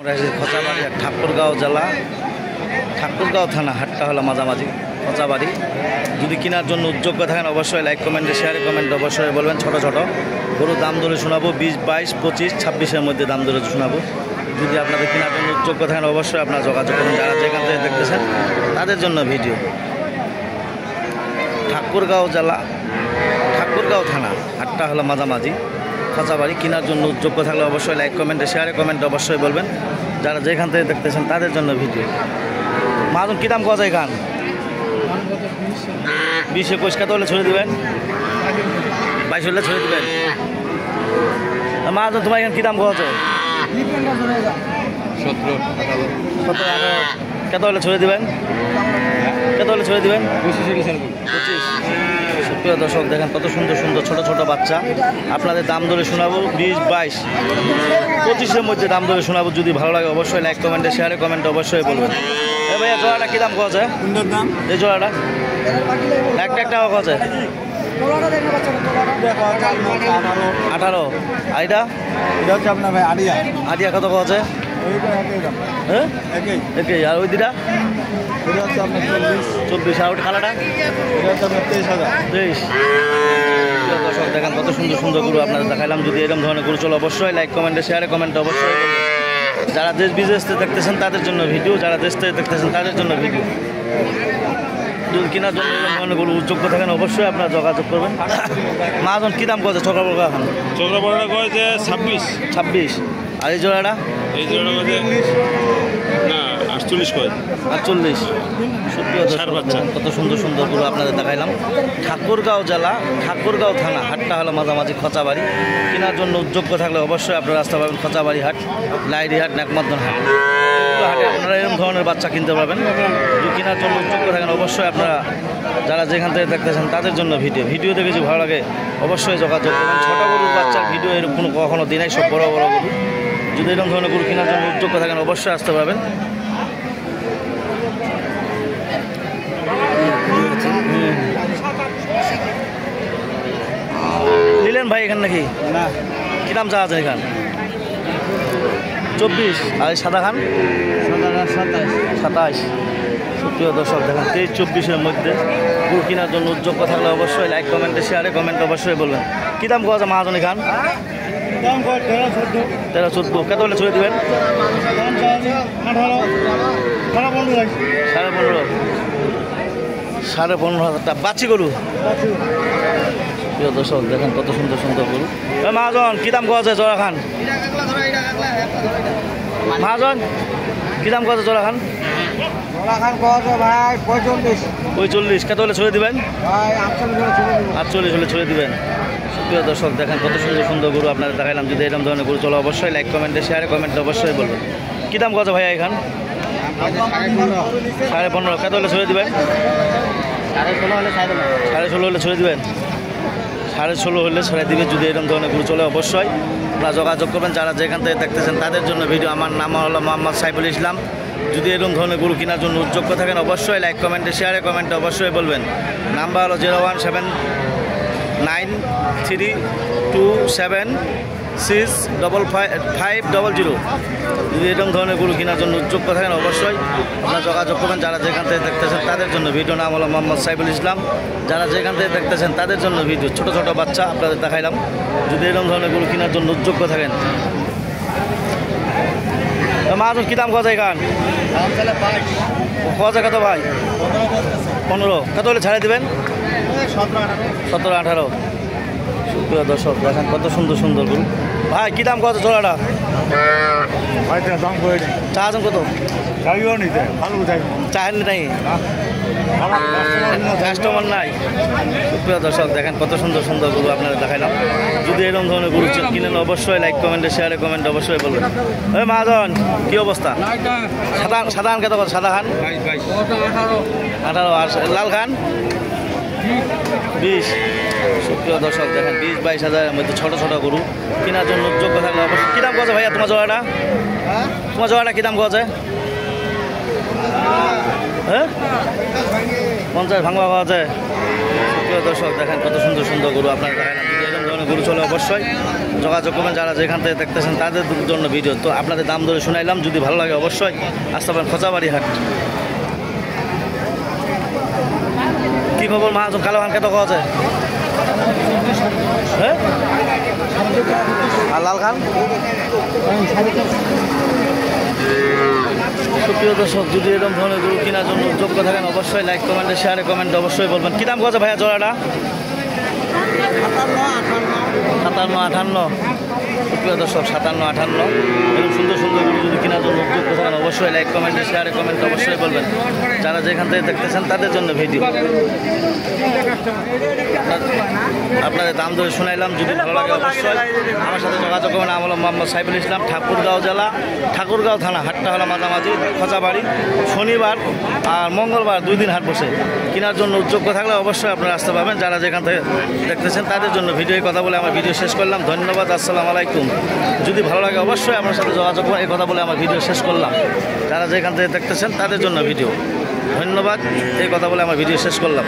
খচাবাড়ি ঠাকুরগাঁও জেলা ঠাকুরগাঁও থানা হাটটা হলো মাঝামাঝি খচাবাড়ি। যদি কেনার জন্য উদ্যোগ থাকেন অবশ্যই লাইক কমেন্টে শেয়ারে কমেন্টে অবশ্যই বলবেন। ছোটো ছোটো গরু দাম ধরে শোনাবো 20, 22, 25, 26-এর মধ্যে দাম ধরে শোনাবো। যদি আপনাদের কেনার জন্য উদ্যোগ থাকেন অবশ্যই আপনারা যোগাযোগ করুন। যারা যেখান থেকে দেখতেছেন তাদের জন্য ভিডিও। ঠাকুরগাঁও জেলা ঠাকুরগাঁও থানা হাটটা হলো মাঝামাঝি খচাবাড়ি। কেনার জন্য উদ্যোগ থাকলে অবশ্যই লাইক কমেন্টে শেয়ারে কমেন্টে অবশ্যই বলবেন। যারা যেখান থেকে দেখতেছেন তাদের জন্য ভিডিও। মাজন কী দাম কোয়া যায় এখান 20, 21 কত হলে ছড়ে দেবেন? 22 হলে ছড়ে দেবেন। মাজন তোমার এখানে কী দাম কোয়া যায়? 17, 18 কত হলে ছড়ে দেবেন? কত হলে ছড়ে দেবেন? 25। সুপ্রিয় দর্শক দেখেন কত সুন্দর সুন্দর ছোট ছোট বাচ্চা। আপনাদের দাম ধরে শোনাবো 20, 22, 25-এর মধ্যে দাম ধরে শোনাবো। যদি ভালো লাগে অবশ্যই লাইক কমেন্টে শেয়ারে কমেন্টে অবশ্যই বলবেন। এ ভাইয়া জোড়াটা কী দাম কোয়া যায়? দাম এই জোড়াটা এক টাকা কোয়া যায় 18। আর এটা হচ্ছে আপনার ভাই আড়িয়া আদিয়া কত কোয়া যায়? হ্যাঁ একই। আর ওই দুটা এটা হচ্ছে আপনার 24। আর ওটা কালাটা এটা হচ্ছে আপনার 23,000। দর্শক দেখেন কত সুন্দর সুন্দর গরু আপনাদের দেখাইলাম। যদি এরকম ধরনের গরু চলো অবশ্যই লাইক কমেন্টে শেয়ারে কমেন্টে অবশ্যই বলবেন। যারা দেশ বিদেশ থেকে দেখতেছেন তাদের জন্য ভিডিও, যারা দেশ থেকে দেখতেছেন তাদের জন্য ভিডিও। যদি কেনার জন্য এরকম ধরনের গরু যোগ্য থাকেন অবশ্যই আপনারা যোগাযোগ করবেন। মাজন কী দাম করছে ছোকরা বড়া এখন? চোখরা বড়টা কয়েছে 26। আর এই জোড়াটা এই জোড়া কয়েছে না 48 কয় 48। সুপ্রিয় দর্শক বাচ্চা। কত সুন্দর সুন্দর গরু আপনাদের দেখাইলাম। ঠাকুরগাঁও জেলা ঠাকুরগাঁও থানা হাটটা হলো মাঝামাঝি খচাবাড়ি। কেনার জন্য উদ্যোগ থাকলে অবশ্যই আপনারা রাস্তা পাবেন খচাবাড়ি হাট, লাইডি হাট, নাকমদ্দন হাট। হাটে আপনারা এরকম ধরনের বাচ্চা কিনতে পারবেন। যদি কেনার জন্য উদ্যোগ থাকেন অবশ্যই আপনারা যারা যেখান থেকে দেখতেছেন তাদের জন্য ভিডিও দেখে যদি ভালো লাগে অবশ্যই যোগাযোগ করবেন। ছোটো গরুর বাচ্চার ভিডিও এরকম কখনো দিনাই, সব বড় বড় গরু। যদি এরকম ধরনের গরু কেনার জন্য উদ্যোগ থাকেন অবশ্যই আসতে পারবেন। নিলেন ভাই এখান নাকি? না কী দাম চা আছে এখান? 24। আর এই সাদা খান 27। সুপ্রিয় দর্শক দেখেন 23, 24-এর মধ্যে গরু কেনার জন্য উদ্যোগ থাকলে অবশ্যই লাইক কমেন্টে শেয়ারে কমেন্ট অবশ্যই বলবেন। কী দাম কোয়া আছে মহাজনী খান? 13, 14 কত হলে ছড়ে দেবেন? 15,500 টাকা বাচ্চি গরু। প্রিয় দর্শক দেখেন কত সুন্দর সুন্দর গরু। মহাজন কী দাম কোয়া আছে জোড়া খান? মহাজন কী দাম কোয়া আছে জোড়া খান? ভাই 45 কত হলে ছড়ে দেবেন? ভাই 48 হলে ছড়ে দেবেন। প্রিয় দর্শক দেখেন কত সুন্দর সুন্দর গরু আপনাদের দেখাইলাম। যদি এরকম ধরনের গরু চলো অবশ্যই লাইক কমেন্টে শেয়ারে কমেন্টে অবশ্যই বলবেন। কী দাম কত ভাইয়া এখান? 15.5 কত হলে ছড়ে দেবেন? 16.5 হলে ছড়ে দেবেন। 16.5 হলে ছড়ে দিবে। যদি এরকম ধরনের গরু চলে অবশ্যই আপনারা যোগাযোগ করবেন। যারা যেখান থেকে দেখতেছেন তাদের জন্য ভিডিও। আমার নাম হলো মোহাম্মদ সাইফুল ইসলাম। যদি এরকম ধরনের গরু কেনার জন্য উদ্যোগ থাকেন অবশ্যই লাইক কমেন্টে শেয়ারে কমেন্টে অবশ্যই বলবেন। নাম্বার হলো 01792765500। যদি এরকম ধরনের গরু কেনার জন্য উদ্যোগ থাকেন অবশ্যই আপনারা যোগাযোগ করবেন। যারা যেখান থেকে দেখতেছেন তাদের জন্য ভিডিও। নাম হলো মোহাম্মদ সাইফুল ইসলাম। যারা যেখান থেকে দেখতেছেন তাদের জন্য ভিডিও। ছোটো ছোটো বাচ্চা আপনাদের দেখাইলাম। যদি এরকম ধরনের গরু কেনার জন্য উদ্যোগ থাকেন। মাজন কী দাম কোয়া যায় এখান? কোয়া যায় কত ভাই? 15 কত হলে ছাড়ে দেবেন? 17, 18। সুপ্রিয় দর্শক দেখেন কত সুন্দর সুন্দর গরু। ভাই কী দাম কত জোড়াটা? দাম করে চা আছেন কত? চাহেন নাই, কাস্টমার নাই। সুপ্রিয় দর্শক দেখেন কত সুন্দর সুন্দর গরু আপনারা দেখাইলাম। যদি এরকম ধরনের গরু কিনেন অবশ্যই লাইক কমেন্টে শেয়ারে কমেন্ট অবশ্যই বলবেন। ওই মহাজন কী অবস্থা? সাদা খান কত? সাদা খান 18। আর লাল খান 20। সুপ্রিয় দর্শক দেখেন 20, 22 হাজারের মধ্যে ছোটো ছোটো গরু কেনার জন্য যোগ্য থাকলে অবশ্যই। কী দাম করছে ভাইয়া তোমার জোড়াটা? তোমার জোড়াটা কী দাম করছে? হ্যাঁ 50 ভাঙবা পাওয়া যায়। সুপ্রিয় দর্শক দেখেন কত সুন্দর সুন্দর গরু আপনারা দেখালাম। যদি এরকম ধরনের দামে গরু চলে অবশ্যই যোগাযোগ করবেন। যারা যেখান থেকে দেখতেছেন তাদের জন্য ভিডিও। তো আপনাদের দাম ধরে শুনাইলাম, যদি ভালো লাগে অবশ্যই আসতে পারেন খোঁচাবাড়ি হাট। কি খবর মহাজন, কালো ধান কত আছে? হ্যাঁ, আর লাল খান? সুপ্রিয় দর্শক, যদি এরকম ধরনের গরু কেনার জন্য যোগ্য থাকেন অবশ্যই লাইক কমেন্টে শেয়ারে কমেন্টে অবশ্যই বলবেন। কী দাম কত ভাইয়া জোড়াটা? 57-58। সুপ্রিয় দর্শক, 57-58। এরকম সুন্দর সুন্দর গরু যদি কেনার জন্য যোগ্য থাকেন অবশ্যই লাইক কমেন্টে শেয়ারে কমেন্টে অবশ্যই বলবেন। যারা যেখান থেকে দেখতেছেন তাদের জন্য ভিডিও। আপনাদের দাম ধরে শুনাইলাম, যদি ভালো লাগে অবশ্যই আমার সাথে যোগাযোগ করবেন। আমি হলাম মোহাম্মদ সাইফুল ইসলাম, ঠাকুরগাঁও জেলা, ঠাকুরগাঁও থানা। হাটটা হলো মাঝামাঝি খোঁচাবাড়ি। শনিবার আর মঙ্গলবার 2 দিন হাট বসে। কেনার জন্য যোগ্য থাকলে অবশ্যই আপনারা আসতে পারবেন। যারা যেখান থেকে দেখতেছেন তাদের জন্য ভিডিও কথা বলে আমার ভিডিও শেষ করলাম। ধন্যবাদ, আসসালামু আলাইকুম। যদি ভালো লাগে অবশ্যই আপনার সাথে যোগাযোগ করবেন। এই কথা বলে আমার ভিডিও শেষ করলাম। যারা যেখান থেকে দেখতেছেন তাদের জন্য ভিডিও। ধন্যবাদ, এই কথা বলে আমার ভিডিও শেষ করলাম।